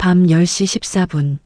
밤 10시 14분.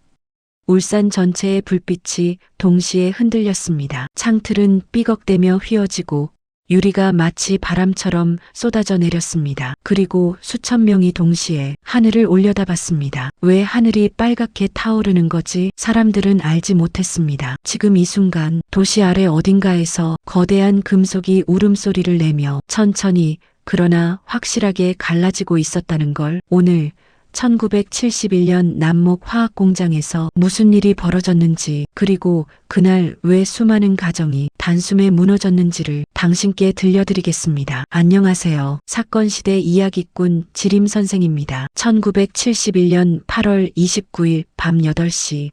울산 전체의 불빛이 동시에 흔들렸습니다. 창틀은 삐걱대며 휘어지고 유리가 마치 바람처럼 쏟아져 내렸습니다. 그리고 수천 명이 동시에 하늘을 올려다봤습니다. 왜 하늘이 빨갛게 타오르는 거지? 사람들은 알지 못했습니다. 지금 이 순간 도시 아래 어딘가에서 거대한 금속이 울음소리를 내며 천천히 그러나 확실하게 갈라지고 있었다는 걸. 오늘 1971년 남목 화학공장에서 무슨 일이 벌어졌는지, 그리고 그날 왜 수많은 가정이 단숨에 무너졌는지를 당신께 들려드리겠습니다. 안녕하세요. 사건시대 이야기꾼 지림선생입니다. 1971년 8월 29일 밤 8시.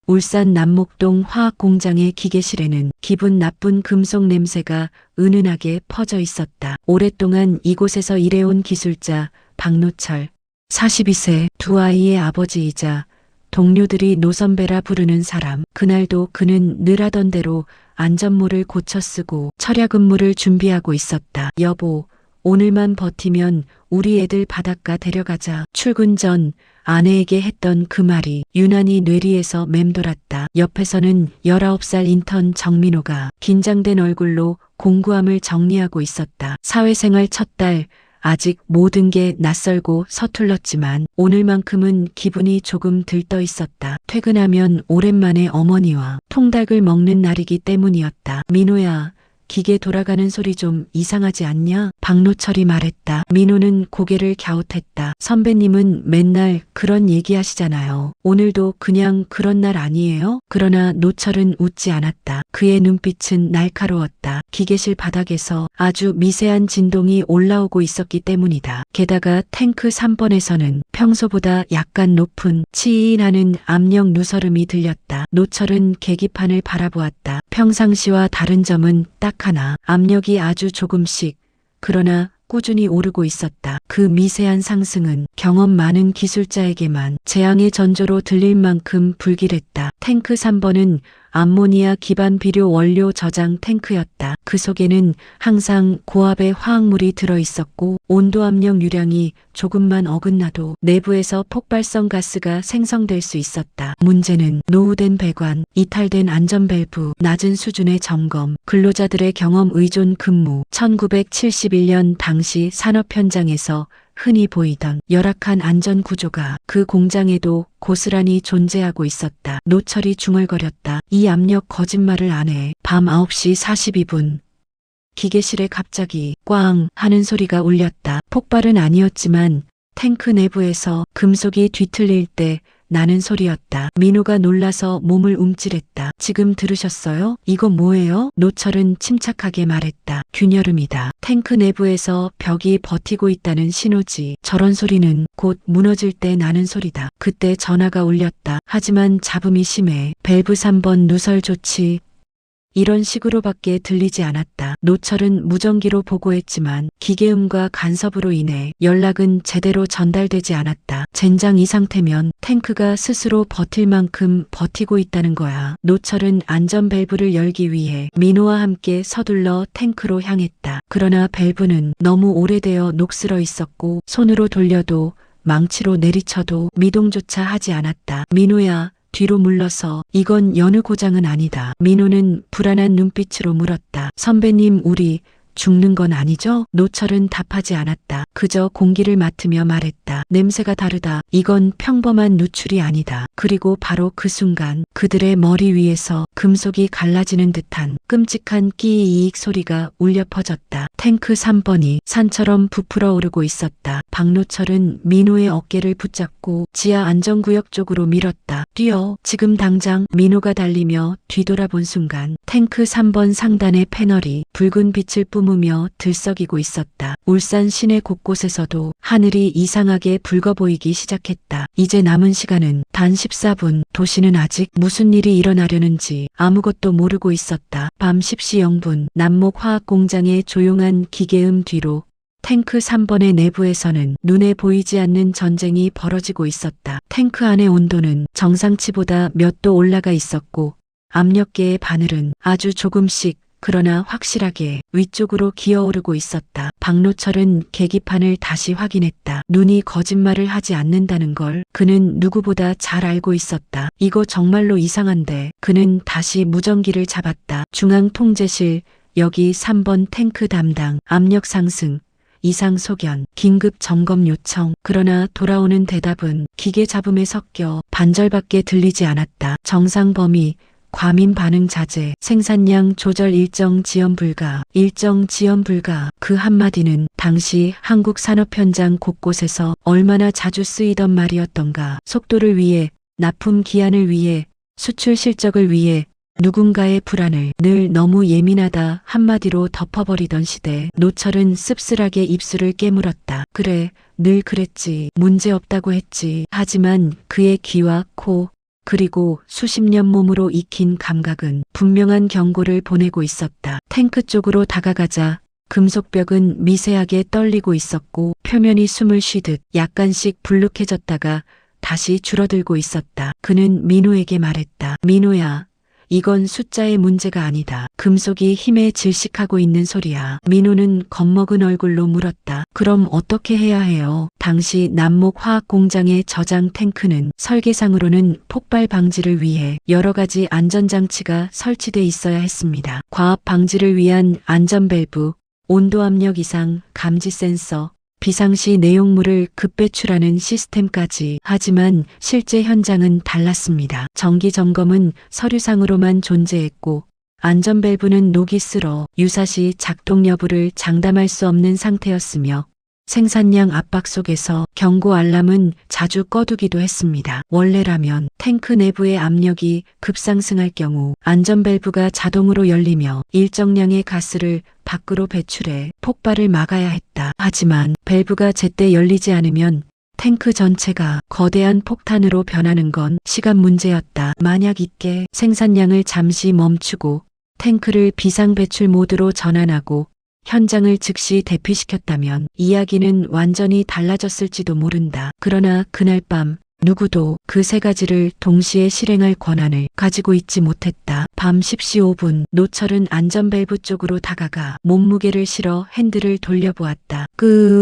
울산 남목동 화학공장의 기계실에는 기분 나쁜 금속 냄새가 은은하게 퍼져 있었다. 오랫동안 이곳에서 일해온 기술자 박노철, 42세, 두 아이의 아버지이자 동료들이 노선배라 부르는 사람. 그날도 그는 늘 하던 대로 안전모를 고쳐 쓰고 철야 근무를 준비하고 있었다. 여보, 오늘만 버티면 우리 애들 바닷가 데려가자. 출근 전 아내에게 했던 그 말이 유난히 뇌리에서 맴돌았다. 옆에서는 19살 인턴 정민호가 긴장된 얼굴로 공구함을 정리하고 있었다. 사회생활 첫 달, 아직 모든 게 낯설고 서툴렀지만 오늘만큼은 기분이 조금 들떠 있었다. 퇴근하면 오랜만에 어머니와 통닭을 먹는 날이기 때문이었다. 민호야, 기계 돌아가는 소리 좀 이상하지 않냐? 박노철이 말했다. 민호는 고개를 갸웃했다. 선배님은 맨날 그런 얘기하시잖아요. 오늘도 그냥 그런 날 아니에요? 그러나 노철은 웃지 않았다. 그의 눈빛은 날카로웠다. 기계실 바닥에서 아주 미세한 진동이 올라오고 있었기 때문이다. 게다가 탱크 3번에서는 평소보다 약간 높은 치이하는 압력 누설음이 들렸다. 노철은 계기판을 바라보았다. 평상시와 다른 점은 딱 하나, 압력이 아주 조금씩, 그러나 꾸준히 오르고 있었다. 그 미세한 상승은 경험 많은 기술자에게만 재앙의 전조로 들릴 만큼 불길했다. 탱크 3번은 암모니아 기반 비료 원료 저장 탱크였다. 그 속에는 항상 고압의 화학물이 들어있었고 온도 압력 유량이 조금만 어긋나도 내부에서 폭발성 가스가 생성될 수 있었다. 문제는 노후된 배관, 이탈된 안전 밸브, 낮은 수준의 점검, 근로자들의 경험 의존 근무. 1971년 당시 산업 현장에서 흔히 보이던 열악한 안전 구조가 그 공장에도 고스란히 존재하고 있었다. 노철이 중얼거렸다. 이 압력 거짓말을 안 해. 밤 9시 42분. 기계실에 갑자기 꽝 하는 소리가 울렸다. 폭발은 아니었지만 탱크 내부에서 금속이 뒤틀릴 때 나는 소리였다. 민호가 놀라서 몸을 움찔했다. 지금 들으셨어요? 이거 뭐예요? 노철은 침착하게 말했다. 균열음이다. 탱크 내부에서 벽이 버티고 있다는 신호지. 저런 소리는 곧 무너질 때 나는 소리다. 그때 전화가 울렸다. 하지만 잡음이 심해. 밸브 3번 누설 조치. 이런 식으로밖에 들리지 않았다. 노철은 무전기로 보고했지만 기계음과 간섭으로 인해 연락은 제대로 전달되지 않았다. 젠장, 이 상태면 탱크가 스스로 버틸 만큼 버티고 있다는 거야. 노철은 안전 밸브를 열기 위해 민호와 함께 서둘러 탱크로 향했다. 그러나 밸브는 너무 오래되어 녹슬어 있었고 손으로 돌려도 망치로 내리쳐도 미동조차 하지 않았다. 민호야, 뒤로 물러서. 이건 여느 고장은 아니다. 민호는 불안한 눈빛으로 물었다. 선배님, 우리 죽는 건 아니죠? 노철은 답하지 않았다. 그저 공기를 맡으며 말했다. 냄새가 다르다. 이건 평범한 누출이 아니다. 그리고 바로 그 순간 그들의 머리 위에서 금속이 갈라지는 듯한 끔찍한 끼이익 소리가 울려 퍼졌다. 탱크 3번이 산처럼 부풀어 오르고 있었다. 박노철은 민호의 어깨를 붙잡고 지하 안전구역 쪽으로 밀었다. 뛰어, 지금 당장. 민호가 달리며 뒤돌아본 순간 탱크 3번 상단의 패널이 붉은 빛을 뿜으며 들썩이고 있었다. 울산 시내 곳곳에서도 하늘이 이상하게 붉어 보이기 시작했다. 이제 남은 시간은 단 14분. 도시는 아직 무슨 일이 일어나려는지 아무것도 모르고 있었다. 밤 10시 0분 남목 화학공장의 조용한 기계음 뒤로 탱크 3번의 내부에서는 눈에 보이지 않는 전쟁이 벌어지고 있었다. 탱크 안의 온도는 정상치보다 몇 도 올라가 있었고 압력계의 바늘은 아주 조금씩 그러나 확실하게 위쪽으로 기어오르고 있었다. 박노철은 계기판을 다시 확인했다. 눈이 거짓말을 하지 않는다는 걸 그는 누구보다 잘 알고 있었다. 이거 정말로 이상한데. 그는 다시 무전기를 잡았다. 중앙통제실, 여기 3번 탱크 담당, 압력 상승, 이상 소견, 긴급 점검 요청. 그러나 돌아오는 대답은 기계 잡음에 섞여 반절밖에 들리지 않았다. 정상 범위, 과민 반응 자제, 생산량 조절 일정 지연 불가, 일정 지연 불가. 그 한마디는 당시 한국 산업 현장 곳곳에서 얼마나 자주 쓰이던 말이었던가. 속도를 위해, 납품 기한을 위해, 수출 실적을 위해 누군가의 불안을 늘 너무 예민하다 한마디로 덮어버리던 시대. 노철은 씁쓸하게 입술을 깨물었다. 그래, 늘 그랬지. 문제없다고 했지. 하지만 그의 귀와 코, 그리고 수십 년 몸으로 익힌 감각은 분명한 경고를 보내고 있었다. 탱크 쪽으로 다가가자 금속벽은 미세하게 떨리고 있었고 표면이 숨을 쉬듯 약간씩 불룩해졌다가 다시 줄어들고 있었다. 그는 민호에게 말했다. 민호야, 이건 숫자의 문제가 아니다. 금속이 힘에 질식하고 있는 소리야. 민호는 겁먹은 얼굴로 물었다. 그럼 어떻게 해야 해요? 당시 남목 화학공장의 저장 탱크는 설계상으로는 폭발 방지를 위해 여러 가지 안전장치가 설치돼 있어야 했습니다. 과압 방지를 위한 안전밸브, 온도 압력 이상 감지 센서, 비상시 내용물을 급배출하는 시스템까지. 하지만 실제 현장은 달랐습니다. 정기 점검은 서류상으로만 존재했고 안전밸브는 녹이 슬어 유사시 작동 여부를 장담할 수 없는 상태였으며 생산량 압박 속에서 경고 알람은 자주 꺼두기도 했습니다. 원래라면 탱크 내부의 압력이 급상승할 경우 안전밸브가 자동으로 열리며 일정량의 가스를 밖으로 배출해 폭발을 막아야 했다. 하지만 밸브가 제때 열리지 않으면 탱크 전체가 거대한 폭탄으로 변하는 건 시간 문제였다. 만약 이때 생산량을 잠시 멈추고 탱크를 비상배출 모드로 전환하고 현장을 즉시 대피시켰다면 이야기는 완전히 달라졌을지도 모른다. 그러나 그날 밤 누구도 그 세 가지를 동시에 실행할 권한을 가지고 있지 못했다. 밤 10시 5분 노철은 안전밸브 쪽으로 다가가 몸무게를 실어 핸들을 돌려보았다.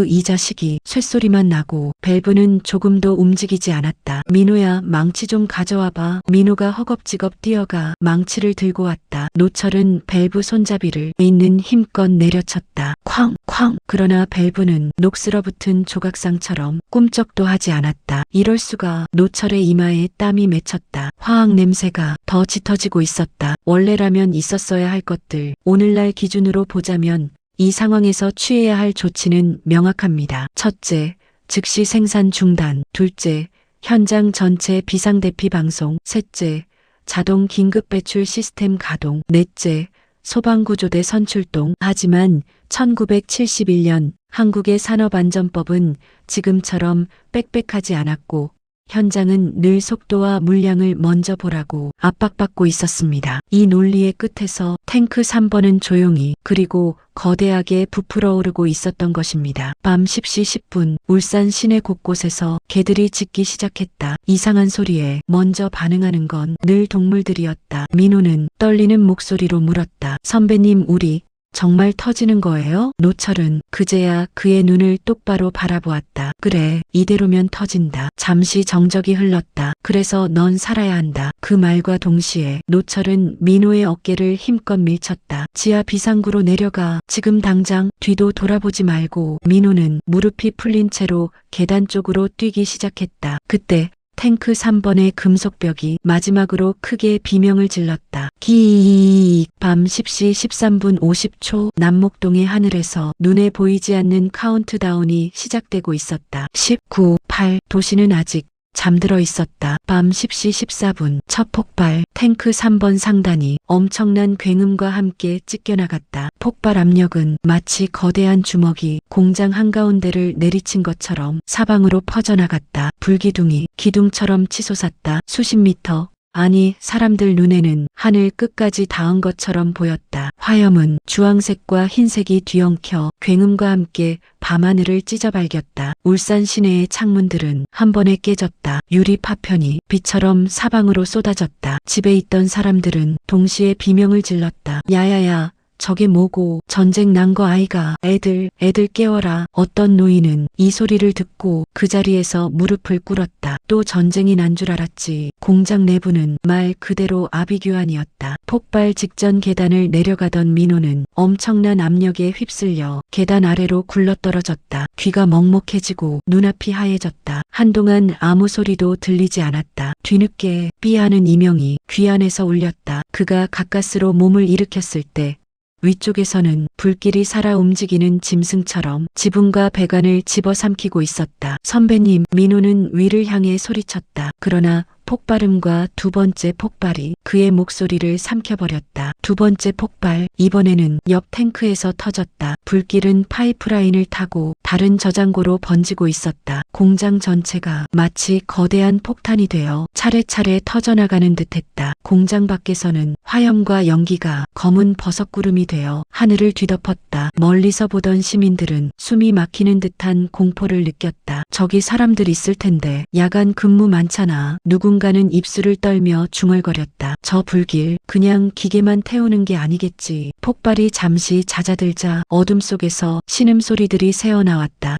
이 자식이 쇳소리만 나고 밸브는 조금도 움직이지 않았다. 민호야, 망치 좀 가져와봐. 민호가 허겁지겁 뛰어가 망치를 들고 왔다. 노철은 밸브 손잡이를 있는 힘껏 내려쳤다. 쾅쾅. 그러나 밸브는 녹슬어붙은 조각상처럼 꿈쩍도 하지 않았다. 이럴 수가. 노철의 이마에 땀이 맺혔다. 화학 냄새가 더 짙어지고 있었다. 원래라면 있었어야 할 것들. 오늘날 기준으로 보자면 이 상황에서 취해야 할 조치는 명확합니다. 첫째, 즉시 생산 중단. 둘째, 현장 전체 비상대피 방송. 셋째, 자동 긴급 배출 시스템 가동. 넷째, 소방구조대 선출동. 하지만 1971년 한국의 산업안전법은 지금처럼 빽빽하지 않았고 현장은 늘 속도와 물량을 먼저 보라고 압박받고 있었습니다. 이 논리의 끝에서 탱크 3번은 조용히 그리고 거대하게 부풀어 오르고 있었던 것입니다. 밤 10시 10분 울산 시내 곳곳에서 개들이 짖기 시작했다. 이상한 소리에 먼저 반응하는 건 늘 동물들이었다. 민호는 떨리는 목소리로 물었다. 선배님, 우리 정말 터지는 거예요? 노철은 그제야 그의 눈을 똑바로 바라보았다. 그래, 이대로면 터진다. 잠시 정적이 흘렀다. 그래서 넌 살아야 한다. 그 말과 동시에 노철은 민호의 어깨를 힘껏 밀쳤다. 지하 비상구로 내려가. 지금 당장. 뒤도 돌아보지 말고. 민호는 무릎이 풀린 채로 계단 쪽으로 뛰기 시작했다. 그때 탱크 3번의 금속벽이 마지막으로 크게 비명을 질렀다. 기익. 밤 10시 13분 50초 남목동의 하늘에서 눈에 보이지 않는 카운트다운이 시작되고 있었다. 10, 9, 8. 도시는 아직 잠들어 있었다. 밤 10시 14분 첫 폭발. 탱크 3번 상단이 엄청난 굉음과 함께 찢겨나갔다. 폭발 압력은 마치 거대한 주먹이 공장 한가운데를 내리친 것처럼 사방으로 퍼져나갔다. 불기둥이 기둥처럼 치솟았다. 수십 미터, 아니 사람들 눈에는 하늘 끝까지 닿은 것처럼 보였다. 화염은 주황색과 흰색이 뒤엉켜 굉음과 함께 밤하늘을 찢어발겼다. 울산 시내의 창문들은 한 번에 깨졌다. 유리 파편이 비처럼 사방으로 쏟아졌다. 집에 있던 사람들은 동시에 비명을 질렀다. 야야야, 저게 뭐고 전쟁 난 거 아이가 애들 깨워라. 어떤 노인은 이 소리를 듣고 그 자리에서 무릎을 꿇었다. 또 전쟁이 난 줄 알았지. 공장 내부는 말 그대로 아비규환이었다. 폭발 직전 계단을 내려가던 민호는 엄청난 압력에 휩쓸려 계단 아래로 굴러떨어졌다. 귀가 먹먹해지고 눈앞이 하얘졌다. 한동안 아무 소리도 들리지 않았다. 뒤늦게 삐하는 이명이 귀 안에서 울렸다. 그가 가까스로 몸을 일으켰을 때 위쪽에서는 불길이 살아 움직이는 짐승처럼 지붕과 배관을 집어삼키고 있었다. 선배님, 민호는 위를 향해 소리쳤다. 그러나 폭발음과 두 번째 폭발이 그의 목소리를 삼켜버렸다. 두 번째 폭발, 이번에는 옆 탱크에서 터졌다. 불길은 파이프라인을 타고 다른 저장고로 번지고 있었다. 공장 전체가 마치 거대한 폭탄이 되어 차례차례 터져나가는 듯했다. 공장 밖에서는 화염과 연기가 검은 버섯구름이 되어 하늘을 뒤덮었다. 멀리서 보던 시민들은 숨이 막히는 듯한 공포를 느꼈다. 저기 사람들 있을 텐데 야간 근무 많잖아. 누군가는 입술을 떨며 중얼거렸다. 저 불길 그냥 기계만 태우는 게 아니겠지. 폭발이 잠시 잦아들자 어둠 속에서 신음소리들이 새어나왔다.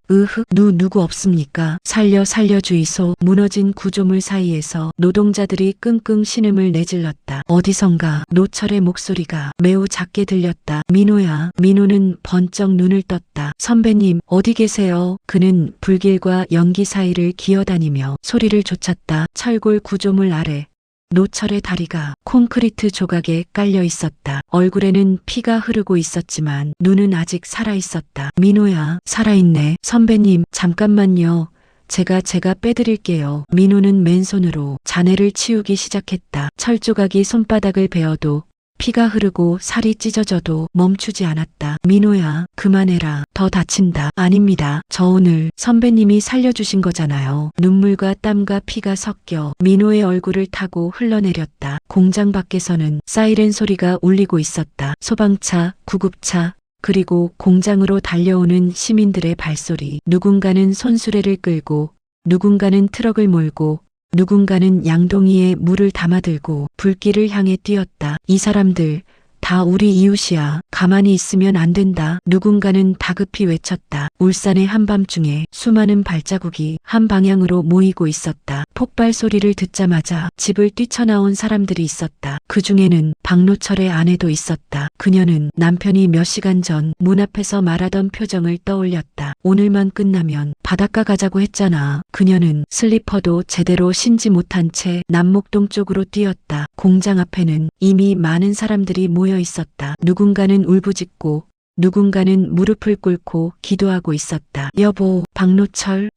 누구 없습니까? 살려 주이소. 무너진 구조물 사이에서 노동자들이 끙끙 신음을 내질렀다. 어디선가 노철의 목소리가 매우 작게 들렸다. 민호야. 민호는 번쩍 눈을 떴다. 선배님 어디 계세요? 그는 불길과 연기 사이를 기어다니며 소리를 쫓았다. 철골 구조물 아래 노철의 다리가 콘크리트 조각에 깔려 있었다. 얼굴에는 피가 흐르고 있었지만 눈은 아직 살아 있었다. 민호야, 살아있네. 선배님, 잠깐만요. 제가 빼드릴게요. 민호는 맨손으로 잔해를 치우기 시작했다. 철조각이 손바닥을 베어도 피가 흐르고 살이 찢어져도 멈추지 않았다. 민호야, 그만해라. 더 다친다. 아닙니다. 저 오늘 선배님이 살려주신 거잖아요. 눈물과 땀과 피가 섞여 민호의 얼굴을 타고 흘러내렸다. 공장 밖에서는 사이렌 소리가 울리고 있었다. 소방차, 구급차, 그리고 공장으로 달려오는 시민들의 발소리. 누군가는 손수레를 끌고, 누군가는 트럭을 몰고, 누군가는 양동이에 물을 담아들고 불길을 향해 뛰었다. 이 사람들 다 우리 이웃이야. 가만히 있으면 안 된다. 누군가는 다급히 외쳤다. 울산의 한밤중에 수많은 발자국이 한 방향으로 모이고 있었다. 폭발 소리를 듣자마자 집을 뛰쳐나온 사람들이 있었다. 그 중에는 박노철의 아내도 있었다. 그녀는 남편이 몇 시간 전 문 앞에서 말하던 표정을 떠올렸다. 오늘만 끝나면 바닷가 가자고 했잖아. 그녀는 슬리퍼도 제대로 신지 못한 채 남목동 쪽으로 뛰었다. 공장 앞에는 이미 많은 사람들이 모여 있었다. 누군가는 울부짖고 누군가는 무릎을 꿇고 기도하고 있었다. 여보, 박노철.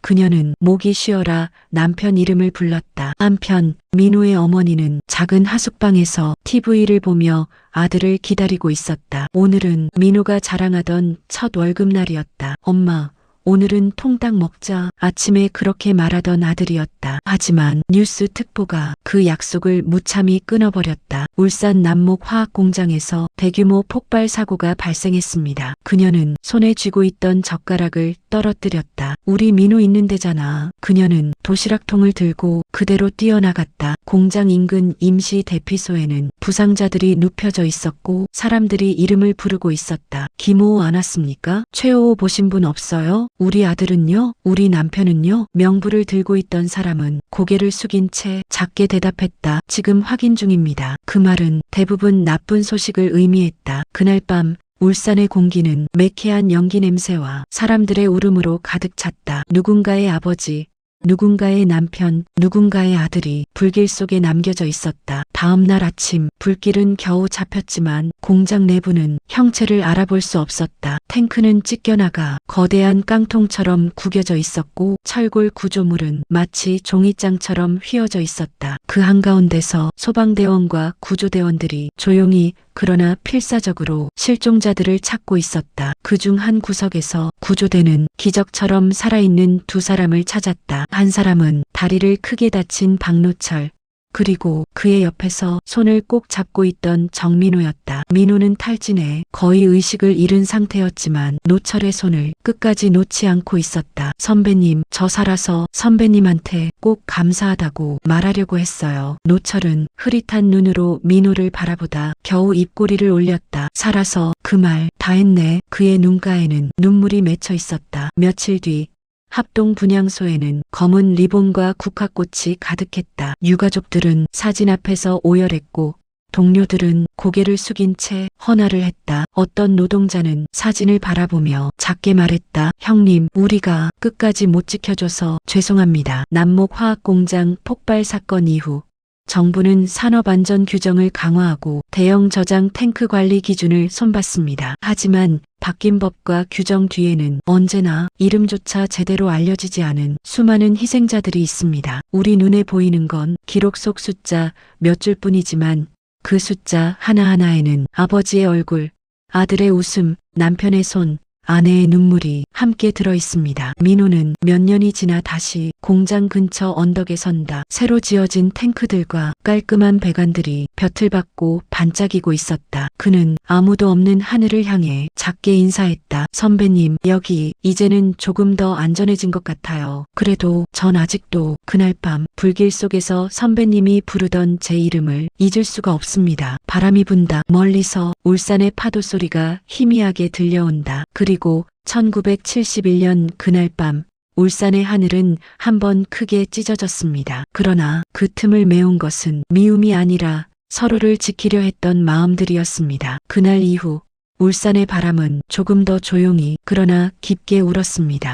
그녀는 목이 쉬어라 남편 이름을 불렀다. 한편 민호의 어머니는 작은 하숙방에서 TV를 보며 아들을 기다리고 있었다. 오늘은 민호가 자랑하던 첫 월급날이었다. 엄마, 오늘은 통닭 먹자. 아침에 그렇게 말하던 아들이었다. 하지만 뉴스 특보가 그 약속을 무참히 끊어버렸다. 울산 남목 화학공장에서 대규모 폭발 사고가 발생했습니다. 그녀는 손에 쥐고 있던 젓가락을 떨어뜨렸다. 우리 민호 있는 데잖아. 그녀는 도시락통을 들고 그대로 뛰어나갔다. 공장 인근 임시 대피소에는 부상자들이 눕혀져 있었고 사람들이 이름을 부르고 있었다. 김호호 안 왔습니까? 최호호 보신 분 없어요? 우리 아들은요? 우리 남편은요? 명부를 들고 있던 사람은 고개를 숙인 채 작게 대답했다. 지금 확인 중입니다. 그 말은 대부분 나쁜 소식을 의미했다. 그날 밤 울산의 공기는 매캐한 연기 냄새와 사람들의 울음으로 가득 찼다. 누군가의 아버지, 누군가의 남편, 누군가의 아들이 불길 속에 남겨져 있었다. 다음 날 아침 불길은 겨우 잡혔지만 공장 내부는 형체를 알아볼 수 없었다. 탱크는 찢겨나가 거대한 깡통처럼 구겨져 있었고 철골 구조물은 마치 종이장처럼 휘어져 있었다. 그 한가운데서 소방대원과 구조대원들이 조용히 그러나 필사적으로 실종자들을 찾고 있었다. 그중 한 구석에서 구조대는 기적처럼 살아있는 두 사람을 찾았다. 한 사람은 다리를 크게 다친 박노철, 그리고 그의 옆에서 손을 꼭 잡고 있던 정민호였다. 민호는 탈진해 거의 의식을 잃은 상태였지만 노철의 손을 끝까지 놓지 않고 있었다. 선배님, 저 살아서 선배님한테 꼭 감사하다고 말하려고 했어요. 노철은 흐릿한 눈으로 민호를 바라보다 겨우 입꼬리를 올렸다. 살아서 그 말 다 했네. 그의 눈가에는 눈물이 맺혀 있었다. 며칠 뒤 합동 분향소에는 검은 리본과 국화꽃이 가득했다. 유가족들은 사진 앞에서 오열했고 동료들은 고개를 숙인 채 헌화를 했다. 어떤 노동자는 사진을 바라보며 작게 말했다. 형님, 우리가 끝까지 못 지켜줘서 죄송합니다. 남목화학공장 폭발 사건 이후 정부는 산업안전 규정을 강화하고 대형 저장 탱크 관리 기준을 손봤습니다. 하지만 바뀐 법과 규정 뒤에는 언제나 이름조차 제대로 알려지지 않은 수많은 희생자들이 있습니다. 우리 눈에 보이는 건 기록 속 숫자 몇 줄뿐이지만 그 숫자 하나하나에는 아버지의 얼굴, 아들의 웃음, 남편의 손, 아내의 눈물이 함께 들어 있습니다. 민호는 몇 년이 지나 다시 공장 근처 언덕에 선다. 새로 지어진 탱크들과 깔끔한 배관들이 볕을 받고 반짝이고 있었다. 그는 아무도 없는 하늘을 향해 작게 인사했다. 선배님, 여기 이제는 조금 더 안전해진 것 같아요. 그래도 전 아직도 그날 밤 불길 속에서 선배님이 부르던 제 이름을 잊을 수가 없습니다. 바람이 분다. 멀리서 울산의 파도 소리가 희미하게 들려온다. 그리고 1971년 그날 밤 울산의 하늘은 한번 크게 찢어졌습니다. 그러나 그 틈을 메운 것은 미움이 아니라 서로를 지키려 했던 마음들이었습니다. 그날 이후 울산의 바람은 조금 더 조용히 그러나 깊게 울었습니다.